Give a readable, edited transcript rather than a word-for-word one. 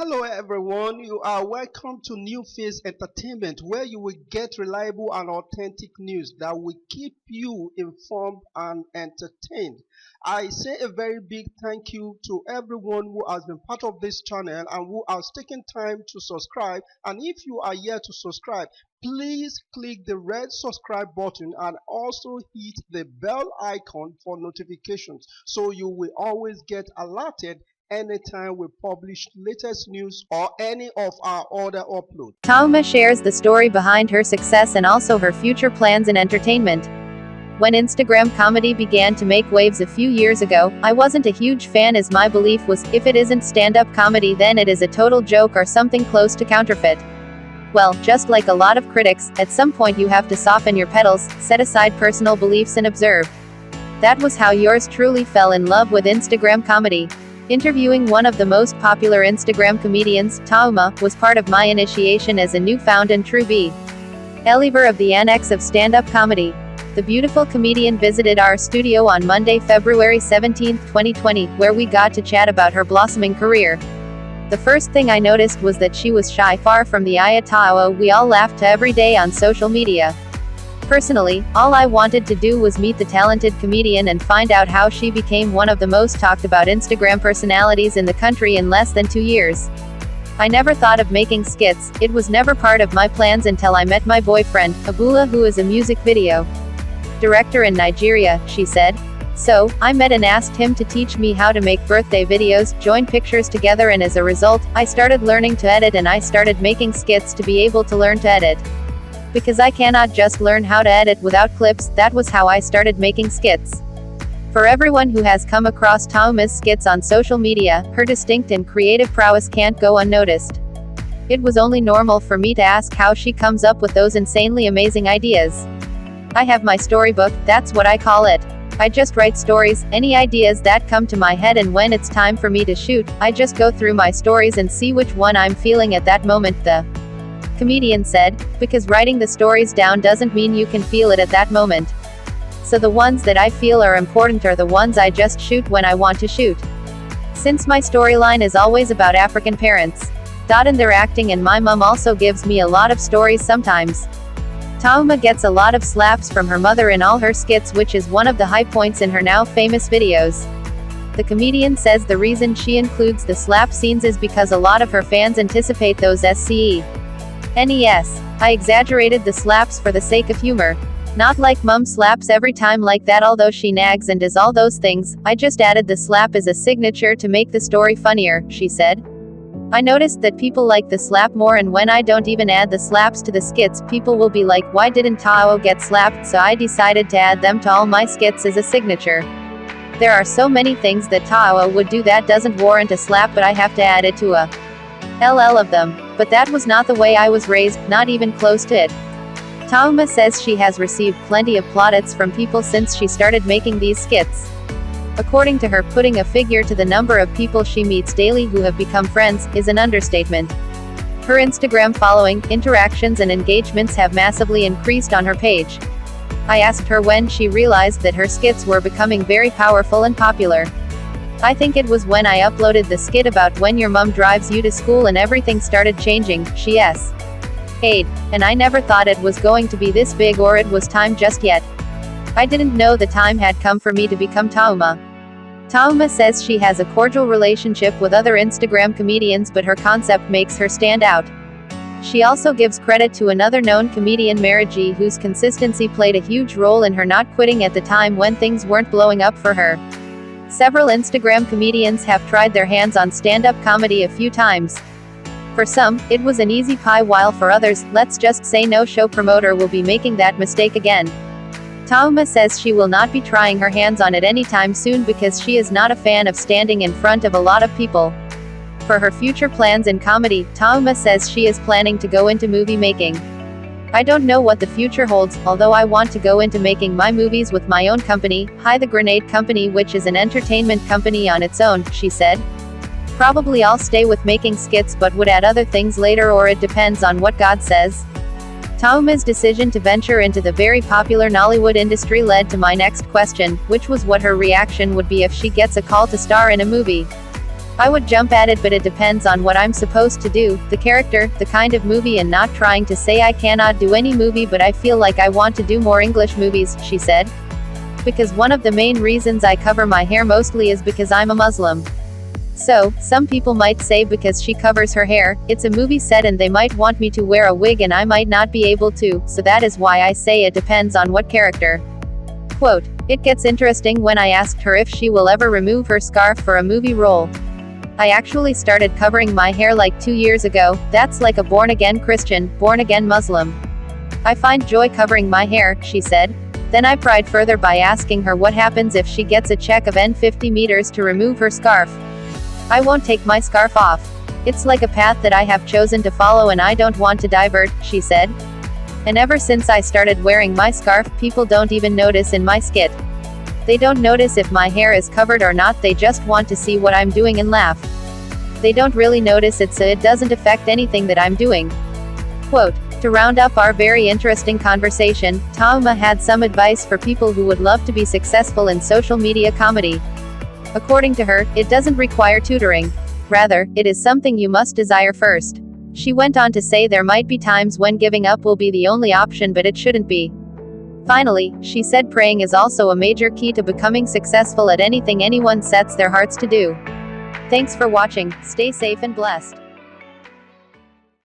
Hello everyone, you are welcome to New Face Entertainment where you will get reliable and authentic news that will keep you informed and entertained. I say a very big thank you to everyone who has been part of this channel and who has taken time to subscribe, and if you are yet to subscribe, please click the red subscribe button and also hit the bell icon for notifications so you will always get alerted anytime we publish latest news or any of our other uploads. TAOOMA shares the story behind her success and also her future plans in entertainment. When Instagram comedy began to make waves a few years ago, I wasn't a huge fan as my belief was, if it isn't stand-up comedy then it is a total joke or something close to counterfeit. Well, just like a lot of critics, at some point you have to soften your pedals, set aside personal beliefs and observe. That was how yours truly fell in love with Instagram comedy. Interviewing one of the most popular Instagram comedians, TAOOMA, was part of my initiation as a newfound and true believer of the annex of stand-up comedy. The beautiful comedian visited our studio on Monday, February 17, 2020, where we got to chat about her blossoming career. The first thing I noticed was that she was shy, far from the IATAOA we all laugh to every day on social media. Personally, all I wanted to do was meet the talented comedian and find out how she became one of the most talked about Instagram personalities in the country in less than 2 years. I never thought of making skits, it was never part of my plans until I met my boyfriend, Abula, who is a music video director in Nigeria, she said. So, I met and asked him to teach me how to make birthday videos, join pictures together, and as a result, I started learning to edit and I started making skits to be able to learn to edit. Because I cannot just learn how to edit without clips, that was how I started making skits. For everyone who has come across TAOOMA's skits on social media, her distinct and creative prowess can't go unnoticed. It was only normal for me to ask how she comes up with those insanely amazing ideas. I have my storybook, that's what I call it. I just write stories, any ideas that come to my head, and when it's time for me to shoot, I just go through my stories and see which one I'm feeling at that moment, the comedian said, because writing the stories down doesn't mean you can feel it at that moment. So the ones that I feel are important are the ones I just shoot when I want to shoot. Since my storyline is always about African parents, and their acting, and my mom also gives me a lot of stories sometimes. TAOOMA gets a lot of slaps from her mother in all her skits, which is one of the high points in her now famous videos. The comedian says the reason she includes the slap scenes is because a lot of her fans anticipate those SCE. NES. I exaggerated the slaps for the sake of humor. Not like mum slaps every time like that, although she nags and does all those things, I just added the slap as a signature to make the story funnier, she said. I noticed that people like the slap more, and when I don't even add the slaps to the skits, people will be like, why didn't Tao get slapped? So I decided to add them to all my skits as a signature. There are so many things that Tao would do that doesn't warrant a slap, but I have to add it to a LL of them. But that was not the way I was raised, not even close to it. TAOOMA says she has received plenty of plaudits from people since she started making these skits. According to her, putting a figure to the number of people she meets daily who have become friends is an understatement. Her Instagram following, interactions and engagements have massively increased on her page. I asked her when she realized that her skits were becoming very powerful and popular. I think it was when I uploaded the skit about when your mum drives you to school and everything started changing, she said. And I never thought it was going to be this big or it was time just yet. I didn't know the time had come for me to become TAOOMA. TAOOMA says she has a cordial relationship with other Instagram comedians, but her concept makes her stand out. She also gives credit to another known comedian, Mariji, whose consistency played a huge role in her not quitting at the time when things weren't blowing up for her. Several Instagram comedians have tried their hands on stand-up comedy a few times. For some, it was an easy pie, while for others, let's just say no show promoter will be making that mistake again. TAOOMA says she will not be trying her hands on it anytime soon because she is not a fan of standing in front of a lot of people. For her future plans in comedy, TAOOMA says she is planning to go into movie making. I don't know what the future holds, although I want to go into making my movies with my own company, The Grenade Company, which is an entertainment company on its own, she said. Probably I'll stay with making skits but would add other things later, or it depends on what God says. TAOOMA's decision to venture into the very popular Nollywood industry led to my next question, which was what her reaction would be if she gets a call to star in a movie. I would jump at it, but it depends on what I'm supposed to do, the character, the kind of movie, and not trying to say I cannot do any movie, but I feel like I want to do more English movies, she said. Because one of the main reasons I cover my hair mostly is because I'm a Muslim. So, some people might say because she covers her hair, it's a movie set and they might want me to wear a wig and I might not be able to, so that is why I say it depends on what character. Quote, it gets interesting when I asked her if she will ever remove her scarf for a movie role. I actually started covering my hair like 2 years ago, that's like a born-again Christian, born-again Muslim. I find joy covering my hair, she said. Then I pried further by asking her what happens if she gets a check of N50 meters to remove her scarf. I won't take my scarf off. It's like a path that I have chosen to follow and I don't want to divert, she said. And ever since I started wearing my scarf, people don't even notice in my skit. They don't notice if my hair is covered or not, they just want to see what I'm doing and laugh. They don't really notice it, so it doesn't affect anything that I'm doing. Quote, to round up our very interesting conversation, TAOOMA had some advice for people who would love to be successful in social media comedy. According to her, it doesn't require tutoring. Rather, it is something you must desire first. She went on to say there might be times when giving up will be the only option, but it shouldn't be. Finally, she said praying is also a major key to becoming successful at anything anyone sets their hearts to do. Thanks for watching, stay safe and blessed.